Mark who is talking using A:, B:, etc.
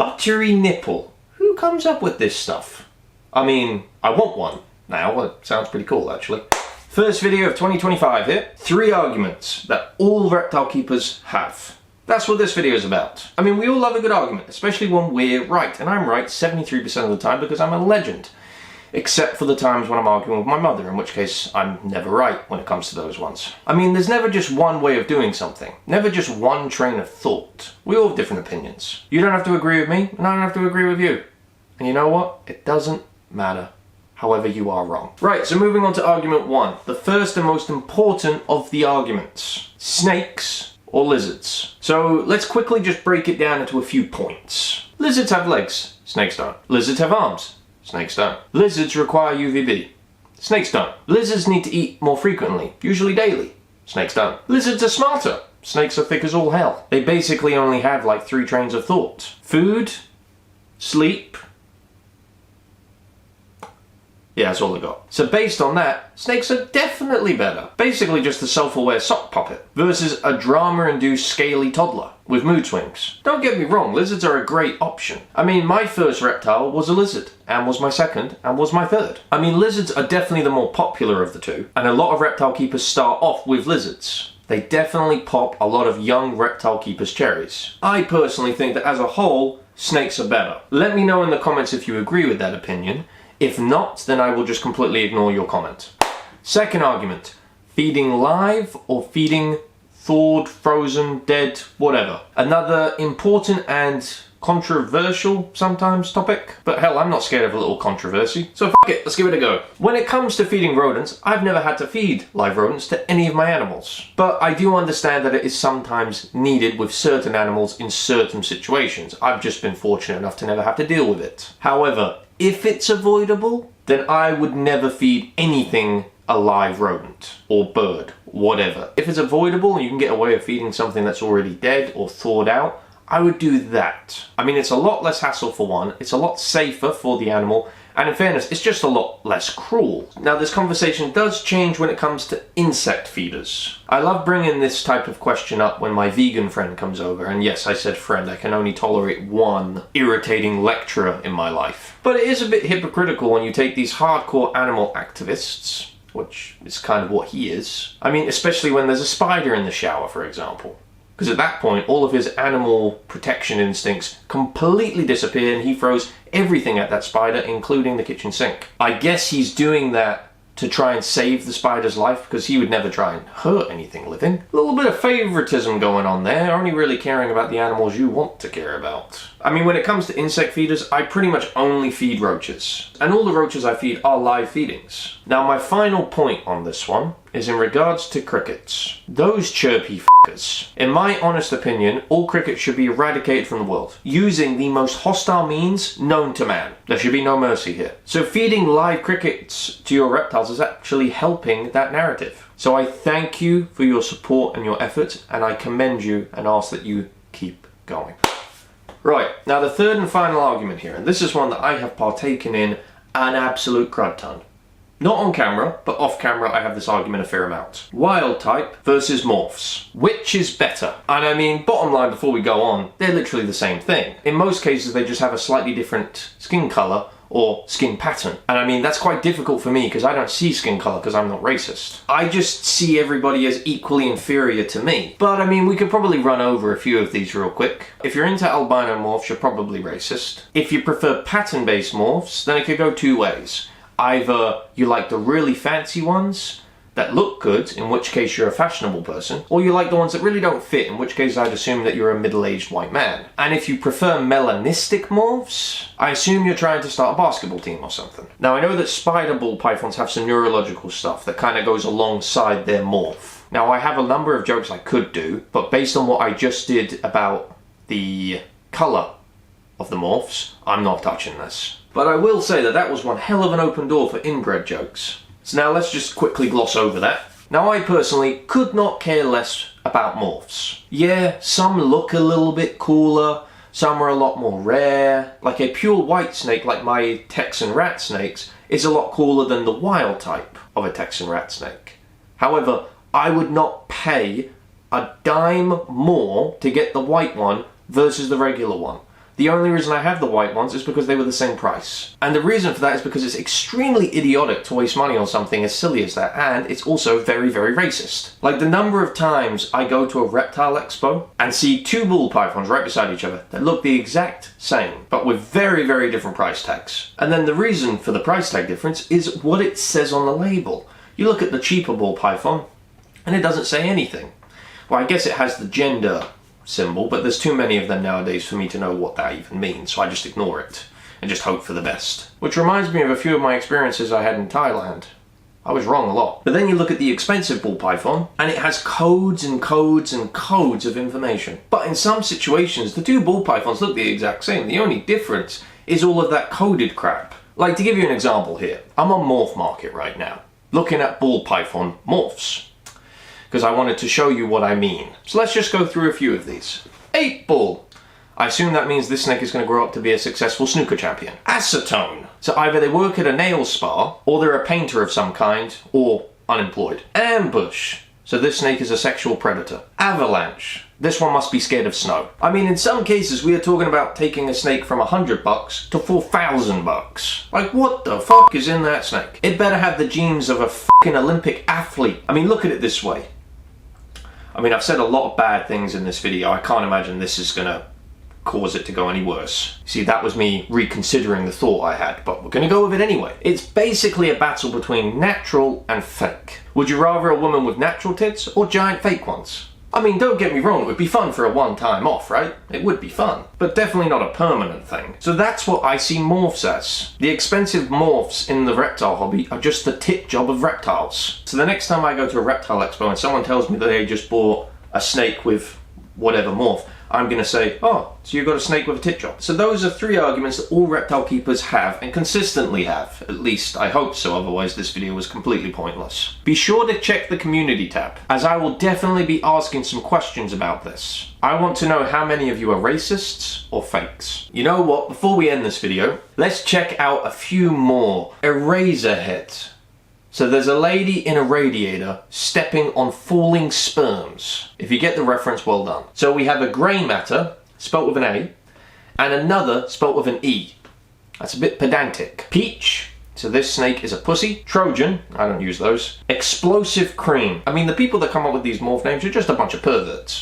A: buttery nipple. Who comes up with this stuff? I mean, I want one now. It sounds pretty cool, actually. First video of 2025 here. 3 arguments that all reptile keepers have. That's what this video is about. I mean, we all love a good argument, especially when we're right. And I'm right 73% of the time because I'm a legend. Except for the times when I'm arguing with my mother, in which case I'm never right when it comes to those ones. I mean, there's never just one way of doing something. Never just one train of thought. We all have different opinions. You don't have to agree with me, and I don't have to agree with you. And you know what? It doesn't matter. However, you are wrong. Right, so moving on to argument 1. The first and most important of the arguments. Snakes or lizards? So let's quickly just break it down into a few points. Lizards have legs. Snakes don't. Lizards have arms. Snakes don't. Lizards require UVB. Snakes don't. Lizards need to eat more frequently, usually daily. Snakes don't. Lizards are smarter. Snakes are thick as all hell. They basically only have like 3 trains of thought. Food, sleep. Yeah, that's all I got. So based on that, snakes are definitely better. Basically just a self-aware sock puppet versus a drama-induced scaly toddler with mood swings. Don't get me wrong, lizards are a great option. I mean, my first reptile was a lizard, and was my second, and was my third. I mean, lizards are definitely the more popular of the two, and a lot of reptile keepers start off with lizards. They definitely pop a lot of young reptile keepers' cherries. I personally think that as a whole, snakes are better. Let me know in the comments if you agree with that opinion. If not, then I will just completely ignore your comment. Second argument, feeding live or feeding thawed, frozen, dead, whatever. Another important and controversial sometimes topic, but hell, I'm not scared of a little controversy, so fuck it, let's give it a go. When it comes to feeding rodents, I've never had to feed live rodents to any of my animals, but I do understand that it is sometimes needed with certain animals in certain situations. I've just been fortunate enough to never have to deal with it. However, if it's avoidable, then I would never feed anything a live rodent or bird, whatever. If it's avoidable and you can get away with feeding something that's already dead or thawed out, I would do that. I mean, it's a lot less hassle for one, it's a lot safer for the animal, and in fairness, it's just a lot less cruel. Now, this conversation does change when it comes to insect feeders. I love bringing this type of question up when my vegan friend comes over, and yes, I said friend, I can only tolerate one irritating lecturer in my life. But it is a bit hypocritical when you take these hardcore animal activists, which is kind of what he is. I mean, especially when there's a spider in the shower, for example. Because at that point, all of his animal protection instincts completely disappear and he throws everything at that spider, including the kitchen sink. I guess he's doing that to try and save the spider's life because he would never try and hurt anything living. A little bit of favoritism going on there, only really caring about the animals you want to care about. I mean, when it comes to insect feeders, I pretty much only feed roaches. And all the roaches I feed are live feedings. Now, my final point on this one is in regards to crickets. Those chirpy f***ers. In my honest opinion, all crickets should be eradicated from the world, using the most hostile means known to man. There should be no mercy here. So feeding live crickets to your reptiles is actually helping that narrative. So I thank you for your support and your efforts, and I commend you and ask that you keep going. Right, now the third and final argument here, and this is one that I have partaken in an absolute crud ton. Not on camera, but off camera I have this argument a fair amount. Wild type versus morphs. Which is better? And I mean, bottom line before we go on, they're literally the same thing. In most cases they just have a slightly different skin colour or skin pattern. And I mean, that's quite difficult for me because I don't see skin colour because I'm not racist. I just see everybody as equally inferior to me. But I mean, we could probably run over a few of these real quick. If you're into albino morphs, you're probably racist. If you prefer pattern-based morphs, then it could go 2 ways. Either you like the really fancy ones that look good, in which case you're a fashionable person, or you like the ones that really don't fit, in which case I'd assume that you're a middle-aged white man. And if you prefer melanistic morphs, I assume you're trying to start a basketball team or something. Now, I know that spider ball pythons have some neurological stuff that kind of goes alongside their morph. Now, I have a number of jokes I could do, but based on what I just did about the colour of the morphs, I'm not touching this. But I will say that that was one hell of an open door for inbred jokes. So now let's just quickly gloss over that. Now, I personally could not care less about morphs. Yeah, some look a little bit cooler, some are a lot more rare. Like a pure white snake like my Texan rat snakes is a lot cooler than the wild type of a Texan rat snake. However, I would not pay a dime more to get the white one versus the regular one. The only reason I have the white ones is because they were the same price. And the reason for that is because it's extremely idiotic to waste money on something as silly as that, and it's also very, very racist. Like the number of times I go to a reptile expo and see two ball pythons right beside each other that look the exact same, but with very, very different price tags. And then the reason for the price tag difference is what it says on the label. You look at the cheaper ball python, and it doesn't say anything. Well, I guess it has the gender symbol, but there's too many of them nowadays for me to know what that even means, so I just ignore it and just hope for the best. Which reminds me of a few of my experiences I had in Thailand. I was wrong a lot. But then you look at the expensive ball python, and it has codes and codes and codes of information. But in some situations, the two ball pythons look the exact same. The only difference is all of that coded crap. Like, to give you an example here, I'm on Morph Market right now, looking at ball python morphs, because I wanted to show you what I mean. So let's just go through a few of these. 8 ball. I assume that means this snake is going to grow up to be a successful snooker champion. Acetone. So either they work at a nail spa, or they're a painter of some kind, or unemployed. Ambush. So this snake is a sexual predator. Avalanche. This one must be scared of snow. I mean, in some cases we are talking about taking a snake from $100 to $4,000. Like, what the fuck is in that snake? It better have the genes of a fucking Olympic athlete. I mean, look at it this way. I mean, I've said a lot of bad things in this video. I can't imagine this is gonna cause it to go any worse. See, that was me reconsidering the thought I had, but we're gonna go with it anyway. It's basically a battle between natural and fake. Would you rather a woman with natural tits or giant fake ones? I mean, don't get me wrong, it would be fun for a one-time off, right? It would be fun, but definitely not a permanent thing. So that's what I see morphs as. The expensive morphs in the reptile hobby are just the tit job of reptiles. So the next time I go to a reptile expo and someone tells me that they just bought a snake with whatever morph, I'm going to say, oh, so you got a snake with a tit job. So those are 3 arguments that all reptile keepers have and consistently have. At least I hope so, otherwise this video was completely pointless. Be sure to check the community tab, as I will definitely be asking some questions about this. I want to know how many of you are racists or fakes. You know what, before we end this video, let's check out a few more. Eraserhead. So there's a lady in a radiator stepping on falling sperms. If you get the reference, well done. So we have a grey matter, spelt with an A, and another spelt with an E. That's a bit pedantic. Peach. So this snake is a pussy. Trojan, I don't use those. Explosive cream. I mean, the people that come up with these morph names are just a bunch of perverts.